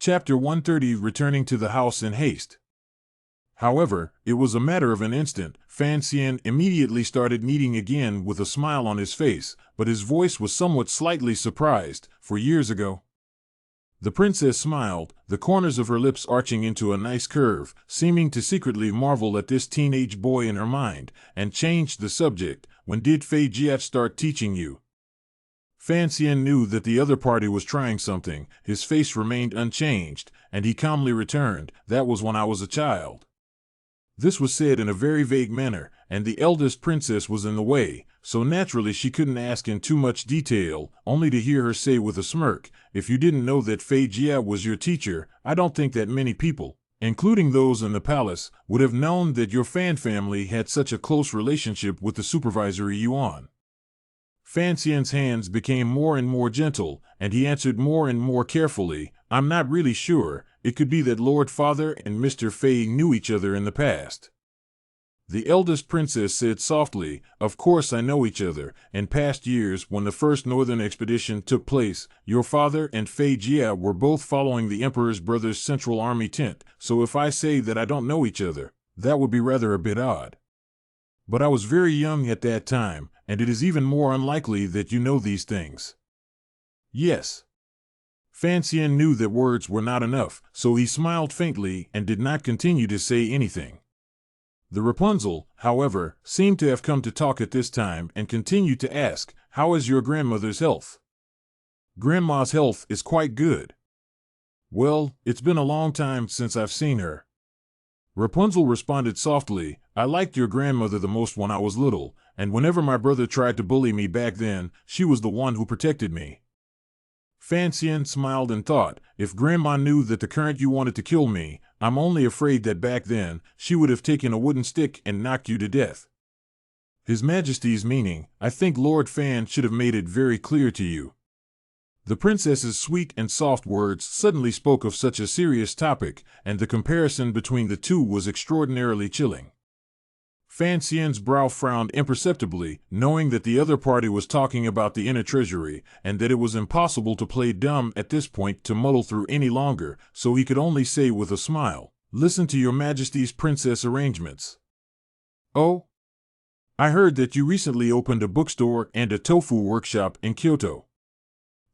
Chapter 130, Returning to the House in Haste. However, it was a matter of an instant. Fan Xian immediately started kneading again with a smile on his face, but his voice was somewhat slightly surprised. For years ago. The princess smiled, the corners of her lips arching into a nice curve, seeming to secretly marvel at this teenage boy in her mind, and changed the subject. When did Fei Jia start teaching you? Fan Xian knew that the other party was trying something. His face remained unchanged, and he calmly returned, that was when I was a child. This was said in a very vague manner, and the eldest princess was in the way, so naturally she couldn't ask in too much detail, only to hear her say with a smirk, if you didn't know that Fei Jia was your teacher, I don't think that many people, including those in the palace, would have known that your Fan family had such a close relationship with the supervisory Yuan. Fan Xian's hands became more and more gentle, and he answered more and more carefully, I'm not really sure. It could be that Lord Father and Mr. Fei knew each other in the past. The eldest princess said softly, of course I know each other. In past years, when the first northern expedition took place, your father and Fei Jia were both following the Emperor's brother's central army tent, so if I say that I don't know each other, that would be rather a bit odd. But I was very young at that time, and it is even more unlikely that you know these things. Yes. Fan Xian knew that words were not enough, so he smiled faintly and did not continue to say anything. The Rapunzel, however, seemed to have come to talk at this time and continued to ask, how is your grandmother's health? Grandma's health is quite good. Well, it's been a long time since I've seen her. Rapunzel responded softly, I liked your grandmother the most when I was little, and whenever my brother tried to bully me back then, she was the one who protected me. Fan Xian smiled and thought, if Grandma knew that the current you wanted to kill me, I'm only afraid that back then, she would have taken a wooden stick and knocked you to death. His Majesty's meaning, I think Lord Fan should have made it very clear to you. The princess's sweet and soft words suddenly spoke of such a serious topic, and the comparison between the two was extraordinarily chilling. Fan Xian's brow frowned imperceptibly, knowing that the other party was talking about the inner treasury, and that it was impossible to play dumb at this point to muddle through any longer, so he could only say with a smile, listen to your Majesty's princess arrangements. Oh? I heard that you recently opened a bookstore and a tofu workshop in Kyoto.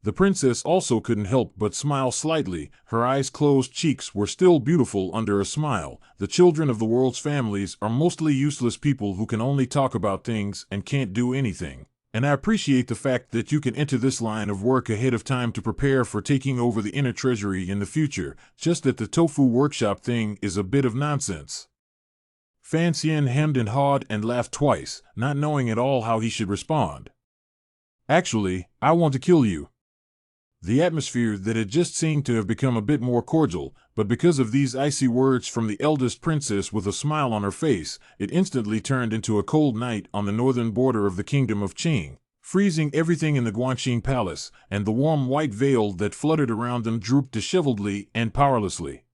The princess also couldn't help but smile slightly. Her eyes-closed cheeks were still beautiful under a smile. The children of the world's families are mostly useless people who can only talk about things and can't do anything. And I appreciate the fact that you can enter this line of work ahead of time to prepare for taking over the inner treasury in the future, just that the tofu workshop thing is a bit of nonsense. Fan Xian hemmed and hawed and laughed twice, not knowing at all how he should respond. Actually, I want to kill you. The atmosphere that had just seemed to have become a bit more cordial, but because of these icy words from the eldest princess with a smile on her face, it instantly turned into a cold night on the northern border of the kingdom of Qing, freezing everything in the Guanxin palace, and the warm white veil that fluttered around them drooped disheveledly and powerlessly.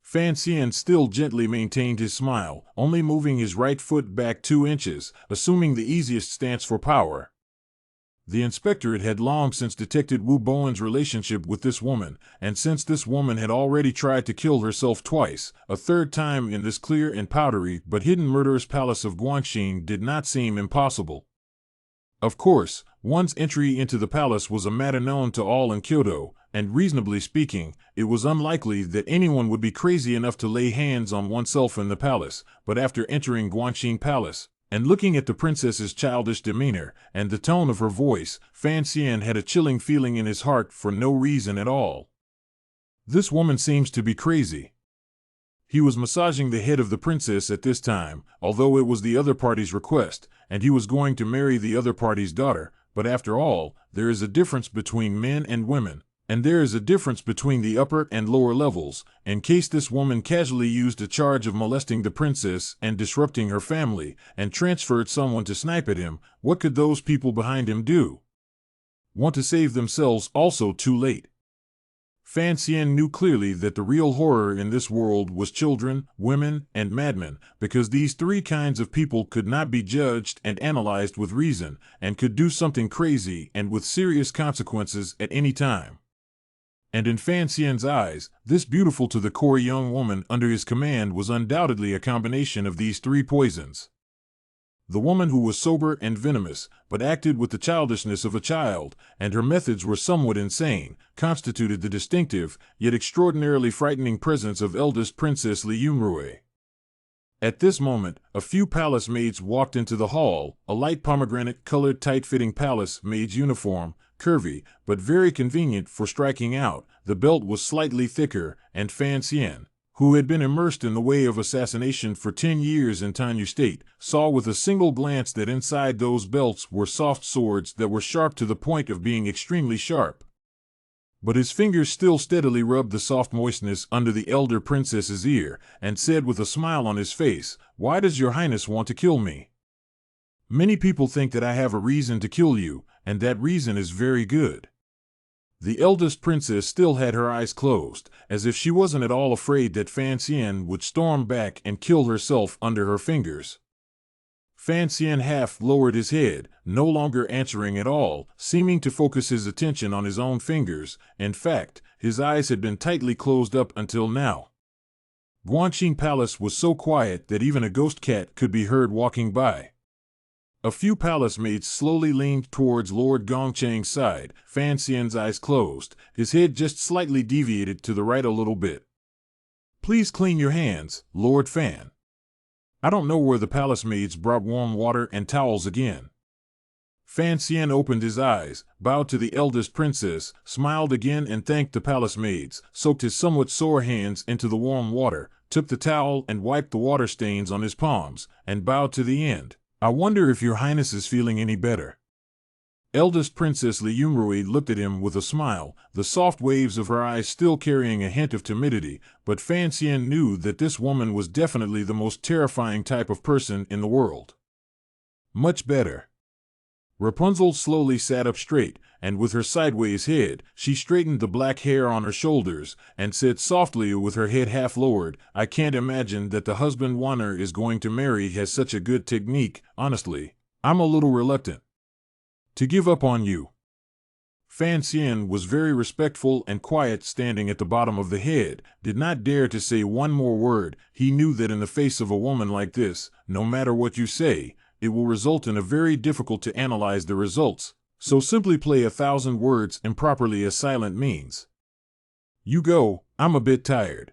Fan Xian still gently maintained his smile, only moving his right foot back 2 inches, assuming the easiest stance for power. The inspectorate had long since detected Wu Bowen's relationship with this woman, and since this woman had already tried to kill herself twice, a third time in this clear and powdery but hidden murderous palace of Guanxin did not seem impossible. Of course, one's entry into the palace was a matter known to all in Kyoto, and reasonably speaking, it was unlikely that anyone would be crazy enough to lay hands on oneself in the palace, but after entering Guanxin Palace, and looking at the princess's childish demeanor and the tone of her voice, Fan Xian had a chilling feeling in his heart for no reason at all. This woman seems to be crazy. He was massaging the head of the princess at this time, although it was the other party's request, and he was going to marry the other party's daughter, but after all, there is a difference between men and women. And there is a difference between the upper and lower levels. In case this woman casually used a charge of molesting the princess and disrupting her family, and transferred someone to snipe at him, what could those people behind him do? Want to save themselves also too late. Fan Xian knew clearly that the real horror in this world was children, women, and madmen, because these 3 kinds of people could not be judged and analyzed with reason, and could do something crazy and with serious consequences at any time. And in Fan Xian's eyes, this beautiful to the core young woman under his command was undoubtedly a combination of these three poisons. The woman who was sober and venomous, but acted with the childishness of a child, and her methods were somewhat insane, constituted the distinctive, yet extraordinarily frightening presence of eldest Princess Li Yunrui. At this moment, a few palace maids walked into the hall, a light pomegranate-colored tight-fitting palace maid's uniform, curvy, but very convenient for striking out. The belt was slightly thicker, and Fan Xian, who had been immersed in the way of assassination for 10 years in Tanyu State, saw with a single glance that inside those belts were soft swords that were sharp to the point of being extremely sharp. But his fingers still steadily rubbed the soft moistness under the elder princess's ear, and said with a smile on his face, "Why does your highness want to kill me? Many people think that I have a reason to kill you, and that reason is very good." The eldest princess still had her eyes closed, as if she wasn't at all afraid that Fan Xian would storm back and kill herself under her fingers. Fan Xian half lowered his head, no longer answering at all, seeming to focus his attention on his own fingers. In fact, his eyes had been tightly closed up until now. Guanxing Palace was so quiet that even a ghost cat could be heard walking by. A few palace maids slowly leaned towards Lord Gongchang's side. Fan Xian's eyes closed, his head just slightly deviated to the right a little bit. "Please clean your hands, Lord Fan. I don't know where the palace maids brought warm water and towels again." Fan Xian opened his eyes, bowed to the eldest princess, smiled again and thanked the palace maids, soaked his somewhat sore hands into the warm water, took the towel and wiped the water stains on his palms, and bowed to the end. "I wonder if your highness is feeling any better." Eldest Princess Li Yunrui looked at him with a smile, the soft waves of her eyes still carrying a hint of timidity, but Fan Xian knew that this woman was definitely the most terrifying type of person in the world. "Much better." Rapunzel slowly sat up straight, and with her sideways head, she straightened the black hair on her shoulders, and said softly with her head half lowered, "I can't imagine that the husband Wanner is going to marry has such a good technique. Honestly, I'm a little reluctant to give up on you." Fan Xian was very respectful and quiet, standing at the bottom of the head, did not dare to say one more word. He knew that in the face of a woman like this, no matter what you say, it will result in a very difficult to analyze the results, so simply play 1,000 words improperly as silent means. "You go, I'm a bit tired."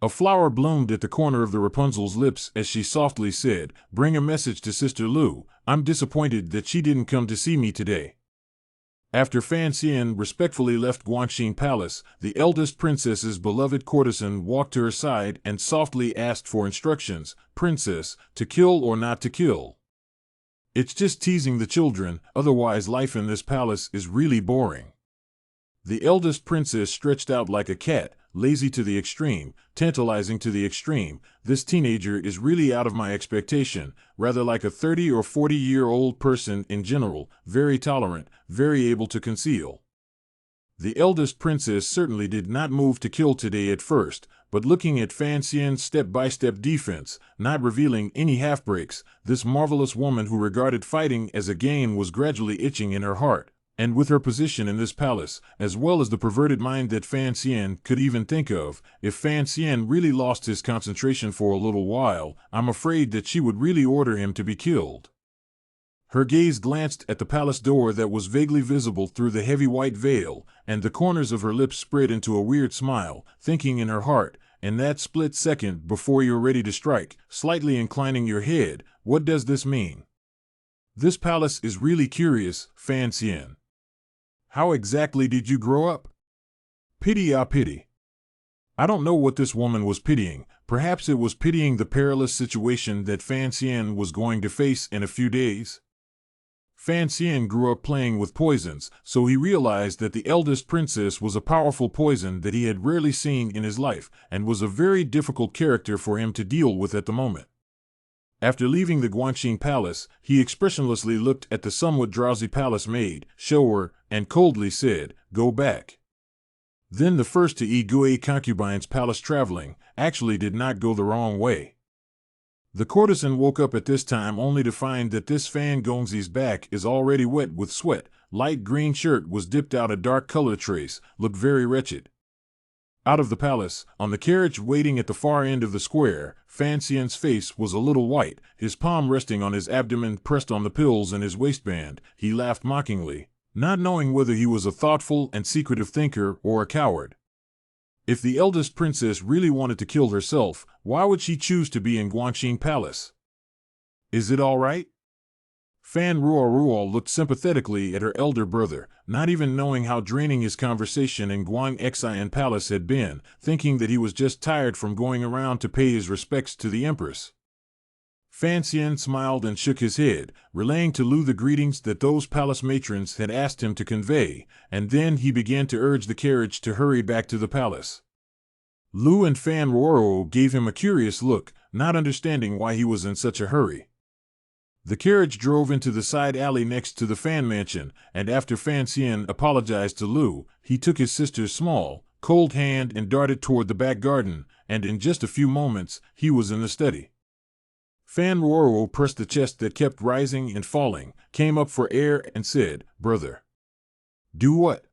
A flower bloomed at the corner of the Rapunzel's lips as she softly said, "Bring a message to Sister Lu. I'm disappointed that she didn't come to see me today." After Fan Xian respectfully left Guanxing Palace, the eldest princess's beloved courtesan walked to her side and softly asked for instructions. "Princess, to kill or not to kill?" "It's just teasing the children, otherwise life in this palace is really boring." The eldest princess stretched out like a cat, lazy to the extreme, tantalizing to the extreme. "This teenager is really out of my expectation, rather like a 30 or 40-year-old person in general, very tolerant, very able to conceal." The eldest princess certainly did not move to kill today at first, but looking at Fan Xian's step-by-step defense, not revealing any half-breaks, this marvelous woman who regarded fighting as a game was gradually itching in her heart. And with her position in this palace, as well as the perverted mind that Fan Xian could even think of, if Fan Xian really lost his concentration for a little while, I'm afraid that she would really order him to be killed. Her gaze glanced at the palace door that was vaguely visible through the heavy white veil, and the corners of her lips spread into a weird smile, thinking in her heart, in that split second before you're ready to strike, slightly inclining your head, what does this mean? This palace is really curious, Fan Xian. How exactly did you grow up? Pity, ah pity. I don't know what this woman was pitying. Perhaps it was pitying the perilous situation that Fan Xian was going to face in a few days. Fan Xian grew up playing with poisons, so he realized that the eldest princess was a powerful poison that he had rarely seen in his life, and was a very difficult character for him to deal with at the moment. After leaving the Guanxing Palace, he expressionlessly looked at the somewhat drowsy palace maid, Shower, and coldly said, "Go back." Then the first to Yi concubine's palace traveling actually did not go the wrong way. The courtesan woke up at this time only to find that this Fan Gongzi's back is already wet with sweat, light green shirt was dipped out a dark color trace, looked very wretched. Out of the palace, on the carriage waiting at the far end of the square, Fan Xian's face was a little white, his palm resting on his abdomen pressed on the pills in his waistband. He laughed mockingly, not knowing whether he was a thoughtful and secretive thinker or a coward. If the eldest princess really wanted to kill herself, why would she choose to be in Guangxing Palace? Is it all right? Fan Ruo looked sympathetically at her elder brother, not even knowing how draining his conversation in Guangxian Palace had been, thinking that he was just tired from going around to pay his respects to the empress. Fan Xian smiled and shook his head, relaying to Lu the greetings that those palace matrons had asked him to convey, and then he began to urge the carriage to hurry back to the palace. Lu and Fan Ruo gave him a curious look, not understanding why he was in such a hurry. The carriage drove into the side alley next to the Fan Mansion, and after Fan Xian apologized to Lu, he took his sister's small, cold hand and darted toward the back garden, and in just a few moments, he was in the study. Fan Ruo pressed the chest that kept rising and falling, came up for air and said, "Brother." "Do what?"